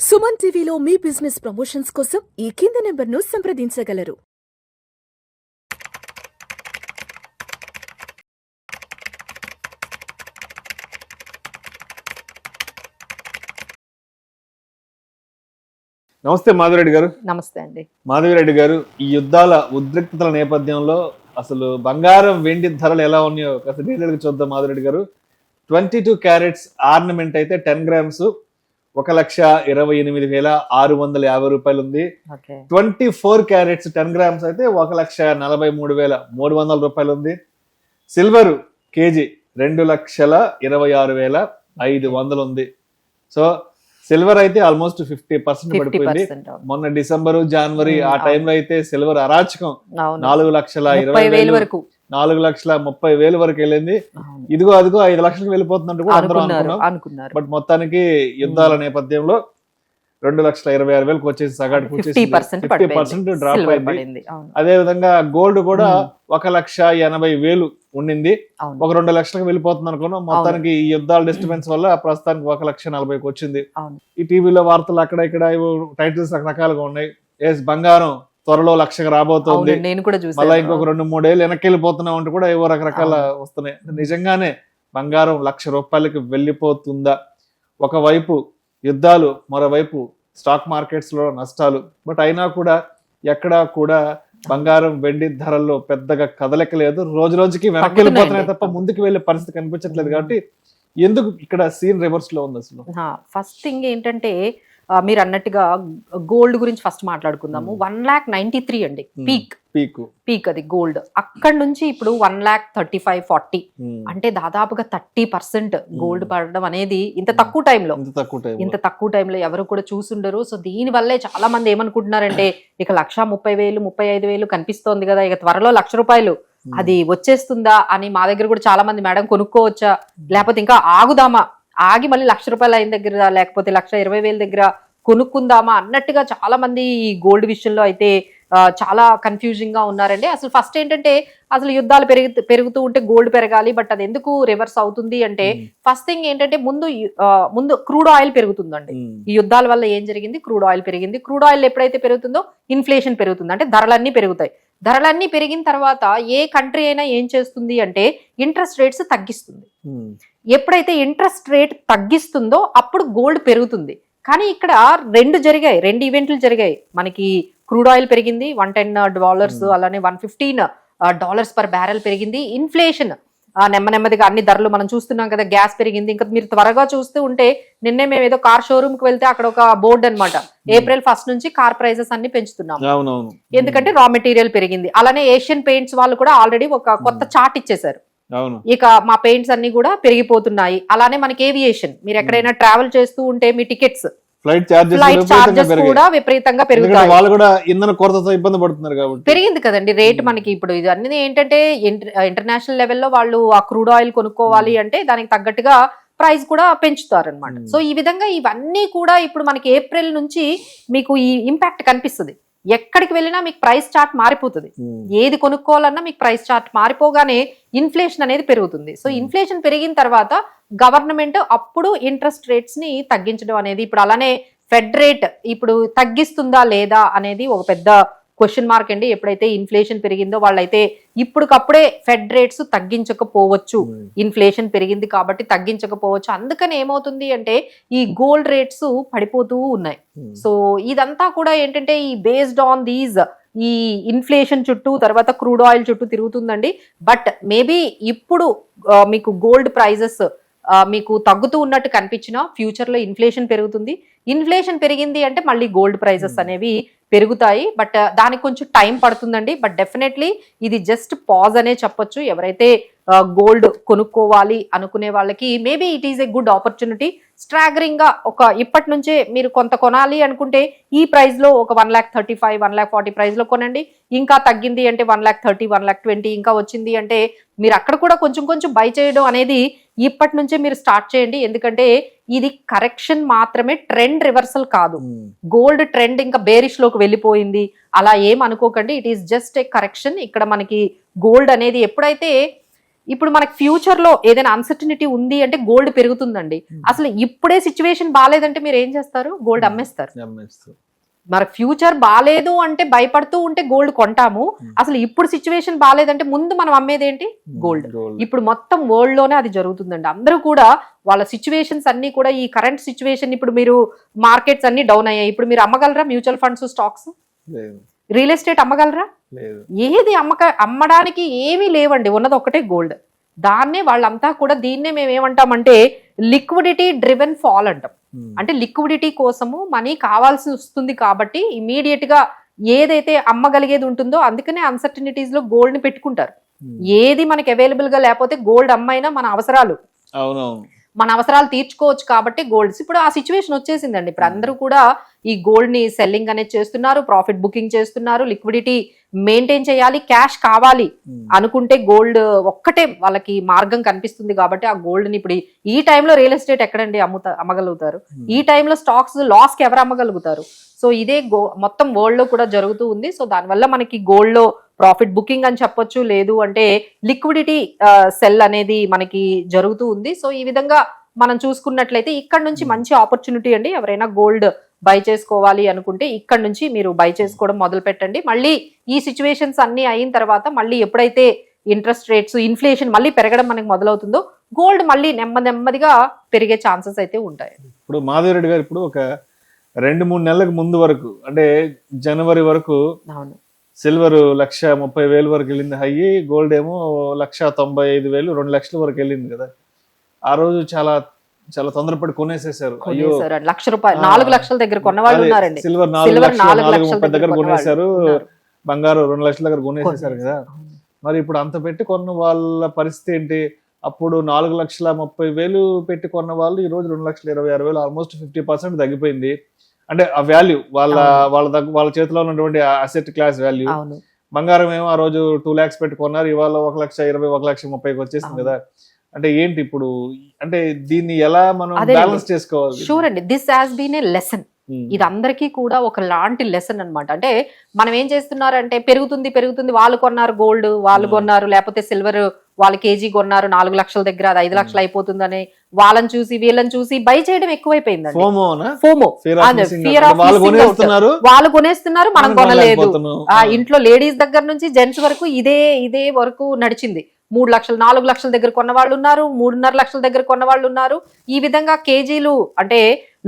సుమన్ టీవీలో మీ business promotions కోసం ఈ కింది నెంబర్ను సంప్రదించగలరు. నమస్తే మాధవిరెడ్డి గారు. నమస్తే అండి. మాధవిరెడ్డి గారు, ఈ యుద్ధాల ఉద్రిక్తతల నేపథ్యంలో అసలు బంగారం వెండి ధరలు ఎలా ఉన్నాయో కాస్త డీటెయిల్గా చూద్దాం. మాధవిరెడ్డి గారు, 22 క్యారెట్స్ ఆర్నమెంట్ అయితే 10 గ్రామ్స్ 1,28,650 రూపాయలు ఉంది. 24 క్యారెట్స్ 10 గ్రామ్స్ అయితే 1,43,300 రూపాయలు ఉంది. సిల్వర్ కేజీ 2,26,500 ఉంది. సో సిల్వర్ అయితే ఆల్మోస్ట్ 50% పడిపోయింది. మొన్న డిసెంబర్ జనవరి ఆ టైంలో అయితే సిల్వర్ అరాచకం 4,20,000 వరకు 4,30,000 వరకు వెళ్ళింది. ఇదిగో అదిగో 5 లక్షలకు వెళ్ళిపోతున్నట్టు కూడా అందరూ అనుకున్నారు. బట్ మొత్తానికి యుద్ధాల నేపథ్యంలో 2,26,000 వచ్చేసి సగానికి 50% డ్రాప్ అయింది. అదే విధంగా గోల్డ్ కూడా 1,80,000 ఉండింది. ఒక 2 లక్షలకు వెళ్ళిపోతుంది అనుకున్నాం. మొత్తానికి ఈ యుద్ధాల డిస్టర్బెన్స్ వల్ల ప్రస్తుతానికి 1,40,000 వచ్చింది. ఈ టీవీలో వార్తలు అక్కడ ఇక్కడ టైటిల్స్ రకరకాలుగా ఉన్నాయి. బంగారం త్వరలో 1,00,000 రాబోతోంది, మళ్ళీ ఇంకొక 2-3 ఏళ్ళు వెనక్కి వెళ్ళిపోతున్నాం అంటూ కూడా ఏవో రకరకాల వస్తున్నాయి. నిజంగానే బంగారం 1,00,000 రూపాయలకి వెళ్ళిపోతుందా? ఒకవైపు యుద్ధాలు, మరోవైపు స్టాక్ మార్కెట్స్ లో నష్టాలు. బట్ అయినా కూడా ఎక్కడా కూడా బంగారం వెండి ధరల్లో పెద్దగా కదలిక లేదు. రోజు రోజుకి వెనక్కి వెళ్ళిపోతున్నాయి తప్ప ముందుకు వెళ్ళే పరిస్థితి కనిపించట్లేదు. కాబట్టి ఎందుకు ఇక్కడ సీన్ రివర్స్ లో ఉంది అసలు? ఫస్ట్ థింగ్ ఏంటంటే మీరు అన్నట్టుగా గోల్డ్ గురించి ఫస్ట్ మాట్లాడుకుందాము. 1,93,000 అండి పీక్ అది గోల్డ్. అక్కడ నుంచి ఇప్పుడు 1,35,40 అంటే దాదాపుగా 30% గోల్డ్ పడడం అనేది ఇంత తక్కువ టైంలో ఎవరు కూడా చూసుండరు. సో దీని వల్లే చాలా మంది ఏమనుకుంటున్నారంటే ఇక 1,30,000 35,000 కనిపిస్తోంది కదా, ఇక త్వరలో 1,00,000 రూపాయలు అది వచ్చేస్తుందా అని మా దగ్గర కూడా చాలా మంది మేడం కొనుక్కోవచ్చా, లేకపోతే ఇంకా ఆగుదామా, ఆగి మళ్ళీ 1,00,000 రూపాయలు అయిన దగ్గర లేకపోతే 1,20,000 దగ్గర కొనుక్కుందామా అన్నట్టుగా చాలా మంది ఈ గోల్డ్ విషయంలో అయితే చాలా కన్ఫ్యూజింగ్ గా ఉన్నారండి. అసలు ఫస్ట్ ఏంటంటే అసలు యుద్ధాలు పెరుగుతూ ఉంటే గోల్డ్ పెరగాలి, బట్ అది ఎందుకు రివర్స్ అవుతుంది అంటే ఫస్ట్ థింగ్ ఏంటంటే ముందు క్రూడ్ ఆయిల్ పెరుగుతుందండి. ఈ యుద్ధాల వల్ల ఏం జరిగింది? క్రూడ్ ఆయిల్ పెరిగింది. క్రూడ్ ఆయిల్ ఎప్పుడైతే పెరుగుతుందో ఇన్ఫ్లేషన్ పెరుగుతుంది, అంటే ధరలన్నీ పెరుగుతాయి. ధరలన్నీ పెరిగిన తర్వాత ఏ కంట్రీ అయినా ఏం చేస్తుంది అంటే ఇంట్రెస్ట్ రేట్స్ తగ్గిస్తుంది. ఎప్పుడైతే ఇంట్రెస్ట్ రేట్ తగ్గిస్తుందో అప్పుడు గోల్డ్ పెరుగుతుంది. కానీ ఇక్కడ రెండు ఈవెంట్లు జరిగాయి. మనకి క్రూడ్ ఆయిల్ పెరిగింది $110, అలానే $115 పర్ బ్యారెల్ పెరిగింది. ఇన్ఫ్లేషన్ నెమ్మదిగా అన్ని ధరలు మనం చూస్తున్నాం కదా, గ్యాస్ పెరిగింది. ఇంకా మీరు త్వరగా చూస్తూ ఉంటే నిన్నే మేము ఏదో కార్ షోరూమ్ కి వెళ్తే అక్కడ ఒక బోర్డు అనమాట, April 1 నుంచి కార్ ప్రైజెస్ అన్ని పెంచుతున్నాం, ఎందుకంటే రా మెటీరియల్ పెరిగింది. అలానే ఏషియన్ పెయింట్స్ వాళ్ళు కూడా ఆల్రెడీ ఒక కొత్త చార్ట్ ఇచ్చేసారు, ఇక మా పెయింట్స్ అన్ని కూడా పెరిగిపోతున్నాయి. అలానే మనకి ఏవియేషన్, మీరు ఎక్కడైనా ట్రావెల్ చేస్తూ ఉంటే మీ టికెట్స్ ఫ్లైట్ చార్జెస్ కూడా విపరీతంగా పెరుగుతాయి. వాళ్ళు కూడా ఇంధన కొరతతో ఇబ్బంది పడుతున్నారు కాబట్టి పెరిగింది కదండి రేట్. మనకి ఇప్పుడు ఇది అన్ని ఏంటంటే ఇంటర్నేషనల్ లెవెల్లో వాళ్ళు ఆ క్రూడ్ ఆయిల్ కొనుక్కోవాలి అంటే దానికి తగ్గట్టుగా ప్రైస్ కూడా పెంచుతారు అనమాట. సో ఈ విధంగా ఇవన్నీ కూడా ఇప్పుడు మనకి ఏప్రిల్ నుంచి మీకు ఈ ఇంపాక్ట్ కనిపిస్తుంది. ఎక్కడికి వెళ్ళినా మీకు ప్రైస్ చార్ట్ మారిపోతుంది. ఏది కొనుక్కోవాలన్నా మీకు ప్రైస్ చార్ట్ మారిపోగానే ఇన్ఫ్లేషన్ అనేది పెరుగుతుంది. సో ఇన్ఫ్లేషన్ పెరిగిన తర్వాత గవర్నమెంట్ అప్పుడు ఇంట్రెస్ట్ రేట్స్ ని తగ్గించడం అనేది, ఇప్పుడు అలానే ఫెడ్ రేట్ ఇప్పుడు తగ్గిస్తుందా లేదా అనేది ఒక పెద్ద క్వశ్చన్ మార్క్ అండి. ఎప్పుడైతే ఇన్ఫ్లేషన్ పెరిగిందో వాళ్ళైతే ఇప్పటికప్పుడే ఫెడ్ రేట్స్ తగ్గించకపోవచ్చు, ఇన్ఫ్లేషన్ పెరిగింది కాబట్టి తగ్గించకపోవచ్చు. అందుకని ఏమవుతుంది అంటే ఈ గోల్డ్ రేట్స్ పడిపోతూ ఉన్నాయి. సో ఇదంతా కూడా ఏంటంటే ఈ బేస్డ్ ఆన్ దీస్ ఈ ఇన్ఫ్లేషన్ చుట్టూ, తర్వాత క్రూడ్ ఆయిల్ చుట్టూ తిరుగుతుందండి. బట్ మేబీ ఇప్పుడు మీకు గోల్డ్ ప్రైజెస్ మీకు తగ్గుతూ ఉన్నట్టు కనిపించినా ఫ్యూచర్ లో ఇన్ఫ్లేషన్ పెరుగుతుంది. ఇన్ఫ్లేషన్ పెరిగింది అంటే మళ్ళీ గోల్డ్ ప్రైజెస్ అనేవి పెరుగుతాయి. బట్ దానికి కొంచెం టైం పడుతుందండి. బట్ డెఫినెట్లీ ఇది జస్ట్ పాజ్ అనే చెప్పొచ్చు. ఎవరైతే గోల్డ్ కొనుక్కోవాలి అనుకునే వాళ్ళకి maybe it is a good opportunity. Staggering గా ఇప్పటి నుంచే మీరు కొంత కొనాలి అనుకుంటే ఈ ప్రైస్ లో ఒక 1,35,000 1,40,000 ప్రైస్ లో కొనండి. ఇంకా తగ్గింది అంటే 1,30,000 1,20,000 ఇంకా వచ్చింది అంటే మీరు అక్కడ కూడా కొంచెం బై చేయడం అనేది ఇప్పటి నుంచే మీరు స్టార్ట్ చేయండి. ఎందుకంటే ఇది కరెక్షన్ మాత్రమే, ట్రెండ్ రివర్సల్ కాదు. గోల్డ్ ట్రెండ్ ఇంకా బేరిష్ లోకి వెళ్ళిపోయింది అలా ఏం అనుకోకండి. It is just a correction. ఇక్కడ మనకి గోల్డ్ అనేది ఎప్పుడైతే ఇప్పుడు మనకి ఫ్యూచర్ లో ఏదైనా అన్సర్టనిటీ ఉంది అంటే గోల్డ్ పెరుగుతుందండి. అసలు ఇప్పుడే సిచ్యువేషన్ బాగాలేదంటే మీరు ఏం చేస్తారు? గోల్డ్ అమ్మేస్తారు. మరి ఫ్యూచర్ బాగాలేదు అంటే భయపడుతూ ఉంటే గోల్డ్ కొంటాము. అసలు ఇప్పుడు సిచ్యువేషన్ బాగాలేదంటే ముందు మనం అమ్మేది ఏంటి? గోల్డ్. ఇప్పుడు మొత్తం వరల్డ్ లోనే అది జరుగుతుందండి. అందరూ కూడా వాళ్ళ సిచ్యువేషన్స్ అన్ని కూడా ఈ కరెంట్ సిచ్యువేషన్, ఇప్పుడు మీరు మార్కెట్స్ అన్ని డౌన్ అయ్యాయి, ఇప్పుడు మీరు అమ్మగలరా mutual funds, stocks, real estate అమ్మగలరా? ఏది అమ్మడానికి ఏమీ లేవండి. ఉన్నది ఒకటే గోల్డ్. దాన్నే వాళ్ళంతా కూడా దీన్నే మేము ఏమంటామంటే లిక్విడిటీ డ్రివెన్ ఫాల్ అంటాం. అంటే లిక్విడిటీ కోసము మనీ కావాల్సి వస్తుంది కాబట్టి ఇమీడియట్ గా ఏదైతే అమ్మగలిగేది ఉంటుందో అందుకనే అన్సర్టనిటీస్ లో గోల్డ్ ని పెట్టుకుంటారు. ఏది మనకి అవైలబుల్ గా లేకపోతే గోల్డ్ అమ్మైనా మన అవసరాలు తీర్చుకోవచ్చు కాబట్టి గోల్డ్స్. ఇప్పుడు ఆ సిచ్యువేషన్ వచ్చేసిందండి. ఇప్పుడు అందరూ కూడా ఈ గోల్డ్ ని సెల్లింగ్ అనేది చేస్తున్నారు, ప్రాఫిట్ బుకింగ్ చేస్తున్నారు, లిక్విడిటీ మెయింటైన్ చేయాలి, క్యాష్ కావాలి అనుకుంటే గోల్డ్ ఒక్కటే వాళ్ళకి మార్గం కనిపిస్తుంది కాబట్టి ఆ గోల్డ్ ని ఇప్పుడు ఈ టైంలో రియల్ ఎస్టేట్ ఎక్కడండి అమ్మగలుగుతారు? ఈ టైంలో స్టాక్స్ లాస్ కి ఎవరు అమ్మగలుగుతారు? సో ఇదే మొత్తం వరల్డ్ లో కూడా జరుగుతూ ఉంది. సో దానివల్ల మనకి గోల్డ్ లో ప్రాఫిట్ బుకింగ్ అని చెప్పొచ్చు, లేదు అంటే లిక్విడిటీ సెల్ అనేది మనకి జరుగుతూ ఉంది. సో ఈ విధంగా మనం చూసుకున్నట్లయితే ఇక్కడ నుంచి మంచి ఆపర్చునిటీ అండి. ఎవరైనా గోల్డ్ బై చేసుకోవాలి అనుకుంటే ఇక్కడ నుంచి మీరు బై చేసుకోవడం మొదలు పెట్టండి. మళ్ళీ ఈ సిచ్యువేషన్స్ అన్ని అయిన తర్వాత మళ్ళీ ఎప్పుడైతే ఇంట్రెస్ట్ రేట్స్, ఇన్ఫ్లేషన్ మళ్ళీ పెరగడం మనకి మొదలవుతుందో గోల్డ్ మళ్ళీ నెమ్మదిగా పెరిగే ఛాన్సెస్ అయితే ఉంటాయి. ఇప్పుడు మాధవరెడ్డి గారు ఇప్పుడు ఒక 2-3 నెలలకు ముందు వరకు, అంటే జనవరి వరకు సిల్వర్ 1,30,000 వరకు వెళ్ళింది హై, గోల్డ్ ఏమో 1,95,000, 2 లక్షల వరకు వెళ్ళింది కదా. ఆ రోజు చాలా చాలా తొందరపడి కొనేసేసారు. ₹1,00,000 4 లక్షల దగ్గర కొన్న వాళ్ళు ఉన్నారండి. సిల్వర్ 4,30,000 దగ్గర కొనేసారు, బంగారు 2 లక్షల దగ్గర కొనేసేసారు కదా. మరి ఇప్పుడు అంత పెట్టి కొన్న వాళ్ళ పరిస్థితి ఏంటి? అప్పుడు 4,30,000 పెట్టి కొన్న వాళ్ళు ఈ రోజు 2,26,000, ఆల్మోస్ట్ 50% తగ్గిపోయింది. అంటే ఆ వాల్యూ వాళ్ళ చేతిలో ఉన్నటువంటి అసెట్ క్లాస్ వాల్యూ. బంగారం ఏమో ఆ రోజు 2 lakhs పెట్టి కొన్నారు, ఇవాళ 1,20,000, 1,30,000 వచ్చేసింది కదా. అంటే ఏంటి ఇప్పుడు, అంటే దీన్ని ఎలా మనం బ్యాలెన్స్ చేసుకోవాలి? షూర్ అండి, this has been a lesson. ఇది అందరికీ కూడా ఒక లాంటి లెసన్ అన్నమాట. అంటే మనం ఏం చేస్తున్నారంటే పెరుగుతుంది, వాళ్ళు కొన్నారు గోల్డ్, వాళ్ళు కొన్నారు, లేకపోతే సిల్వర్ వాళ్ళు కేజీ కొన్నారు 4 లక్షల దగ్గర, అది 5 లక్షలు అయిపోతుందని వాళ్ళని చూసి వీళ్ళని చూసి బై చేయడం ఎక్కువైపోయిందండి. ఫోమో, వాళ్ళు కొనేస్తున్నారు, మనం కొనలేదు. ఆ ఇంట్లో లేడీస్ దగ్గర నుంచి జెంట్స్ వరకు ఇదే వరకు నడిచింది. 3 లక్షలు 4 లక్షల దగ్గర కొన్న వాళ్ళు ఉన్నారు, 3.5 లక్షల దగ్గర కొన్న వాళ్ళు ఉన్నారు. ఈ విధంగా కేజీలు అంటే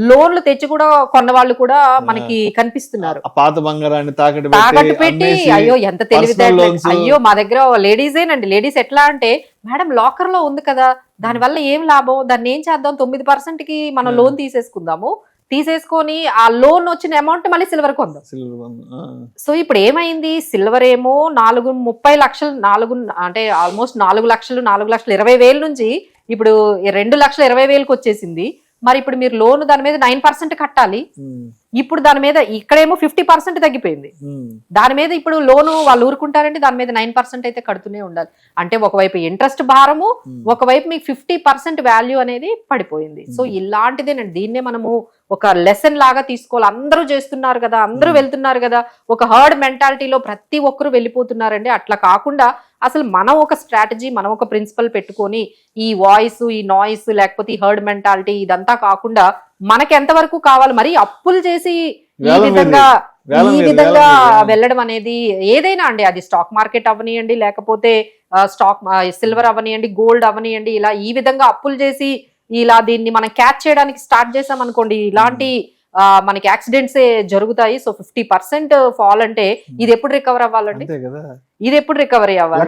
లోన్లు తెచ్చి కూడా కొన్న వాళ్ళు కూడా మనకి కనిపిస్తున్నారు. పాత బంగారాన్ని తాకట్టు పెట్టి అయ్యో ఎంత తెలివితేటలు. అయ్యో మా దగ్గర లేడీసేనండి. లేడీస్ ఎట్లా అంటే, మేడం లాకర్ లో ఉంది కదా, దాని వల్ల ఏం లాభం, దాన్ని ఏం చేద్దాం, 9% కి మనం లోన్ తీసేసుకొని ఆ లోన్ వచ్చిన అమౌంట్ మళ్ళీ సిల్వర్ కొందాం. సో ఇప్పుడు ఏమైంది, సిల్వర్ ఏమో 30 లక్షలు, అంటే ఆల్మోస్ట్ 4 లక్షలు 4,20,000 నుంచి ఇప్పుడు 2,20,000కి వచ్చేసింది. మరి ఇప్పుడు మీరు లోన్ దాని మీద 9% కట్టాలి. ఇప్పుడు దాని మీద ఇక్కడేమో 50% తగ్గిపోయింది. దాని మీద ఇప్పుడు లోను వాళ్ళు ఊరుకుంటారండి, దాని మీద 9% అయితే కడుతూనే ఉండాలి. అంటే ఒకవైపు ఇంట్రెస్ట్ భారము, ఒకవైపు మీకు 50% వాల్యూ అనేది పడిపోయింది. సో ఇలాంటిదేనండి, దీన్నే మనము ఒక లెసన్ లాగా తీసుకోవాలి. అందరూ చేస్తున్నారు కదా, అందరూ వెళ్తున్నారు కదా, ఒక హర్డ్ మెంటాలిటీలో ప్రతి ఒక్కరు వెళ్ళిపోతున్నారండి. అట్లా కాకుండా అసలు మనం ఒక స్ట్రాటజీ, మనం ఒక ప్రిన్సిపల్ పెట్టుకొని ఈ వాయిస్, ఈ నాయిస్, లేకపోతే ఈ హర్డ్ మెంటాలిటీ ఇదంతా కాకుండా మనకి ఎంతవరకు కావాలి, మరి అప్పులు చేసి ఈ విధంగా వెళ్ళడం అనేది ఏదైనా అండి, అది స్టాక్ మార్కెట్ అవనియండి, లేకపోతే సిల్వర్ అవనియండి, గోల్డ్ అవనియండి, ఇలా ఈ విధంగా అప్పులు చేసి ఇలా దీన్ని మనం క్యాచ్ చేయడానికి స్టార్ట్ చేసాం అనుకోండి, ఇలాంటి మనకి యాక్సిడెంట్స్ జరుగుతాయి. సో 50% ఫాల్ అంటే ఇది ఎప్పుడు రికవర్ అవ్వాలండి? ఇది ఎప్పుడు రికవరీ అవ్వాలి?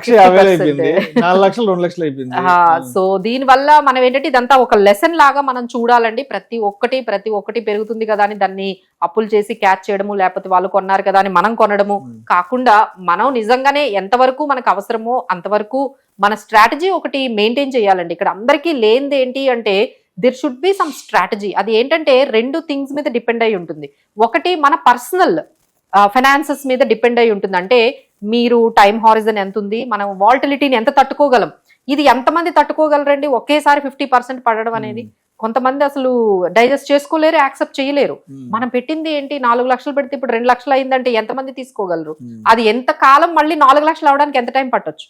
సో దీని వల్ల మనం ఏంటంటే ఇదంతా ఒక లెసన్ లాగా మనం చూడాలండి. ప్రతి ఒక్కటి పెరుగుతుంది కదా అని దాన్ని అప్పులు చేసి క్యాచ్ చేయడము, లేకపోతే వాళ్ళు కొన్నారు కదా అని మనం కొనడము కాకుండా, మనం నిజంగానే ఎంతవరకు మనకు అవసరమో అంతవరకు మన స్ట్రాటజీ ఒకటి మెయింటైన్ చేయాలండి. ఇక్కడ అందరికీ లేనిది ఏంటి అంటే, దిర్ షుడ్ బి సమ్ స్ట్రాటజీ. అది ఏంటంటే 2 థింగ్స్ మీద డిపెండ్ అయి ఉంటుంది. ఒకటి మన పర్సనల్ ఫైనాన్సెస్ మీద డిపెండ్ అయి ఉంటుంది. అంటే మీరు టైం హారిజన్ ఎంత ఉంది, మనం వాలటిలిటీని ఎంత తట్టుకోగలం, ఇది ఎంతమంది తట్టుకోగలరండి ఒకేసారి 50% పడడం అనేది. కొంతమంది అసలు డైజెస్ట్ చేసుకోలేరు, యాక్సెప్ట్ చేయలేరు. మనం పెట్టింది ఏంటి, 4 లక్షలు పెడితే ఇప్పుడు 2 లక్షలు అయిందంటే ఎంతమంది తీసుకోగలరు? అది ఎంత కాలం మళ్ళీ 4 లక్షలు అవడానికి ఎంత టైం పట్టొచ్చు?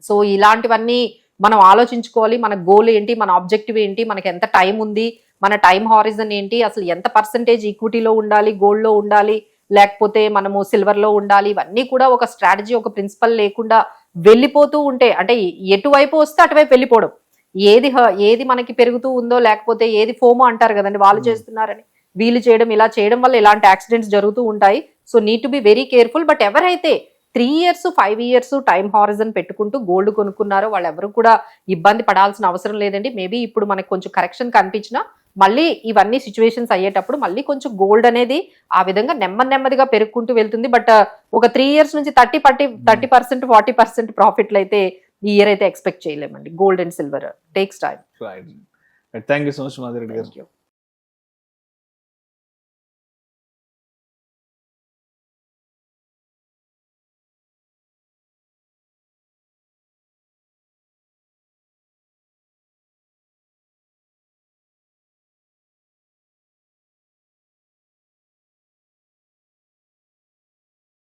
సో ఇలాంటివన్నీ మనం ఆలోచించుకోవాలి. మన గోల్ ఏంటి, మన ఆబ్జెక్టివ్ ఏంటి, మనకి ఎంత టైం ఉంది, మన టైం హారిజన్ ఏంటి, అసలు ఎంత పర్సంటేజ్ ఈక్విటీలో ఉండాలి, గోల్డ్ లో ఉండాలి, లేకపోతే మనము సిల్వర్ లో ఉండాలి, ఇవన్నీ కూడా ఒక స్ట్రాటజీ, ఒక ప్రిన్సిపల్ లేకుండా వెళ్ళిపోతూ ఉంటే, అంటే ఎటువైపు వస్తే అటువైపు వెళ్ళిపోవడం, ఏది మనకి పెరుగుతూ ఉందో, లేకపోతే ఏది ఫోమో అంటారు కదండి, వాళ్ళు చేస్తున్నారని వీళ్ళు చేయడం, ఇలా చేయడం వల్ల ఇలాంటి యాక్సిడెంట్స్ జరుగుతూ ఉంటాయి. So need to be very careful. But ఎవరైతే 3 years 5 years టైం హారిజన్ పెట్టుకుంటూ గోల్డ్ కొనుక్కున్నారో వాళ్ళు ఎవరు కూడా ఇబ్బంది పడాల్సిన అవసరం లేదండి. మేబీ ఇప్పుడు మనకు కొంచెం కరెక్షన్ కనిపించినా మళ్ళీ ఇవన్నీ సిచ్యువేషన్స్ అయ్యేటప్పుడు మళ్ళీ కొంచెం గోల్డ్ అనేది ఆ విధంగా నెమ్మదిగా పెరుగుకుంటూ వెళ్తుంది. బట్ ఒక 3 years నుంచి 30% 40% ప్రాఫిట్లు అయితే ఈ ఇయర్ అయితే ఎక్స్పెక్ట్ చేయలేమండి. Gold and silver takes time. Thank you so much Madhu Reddy గారు.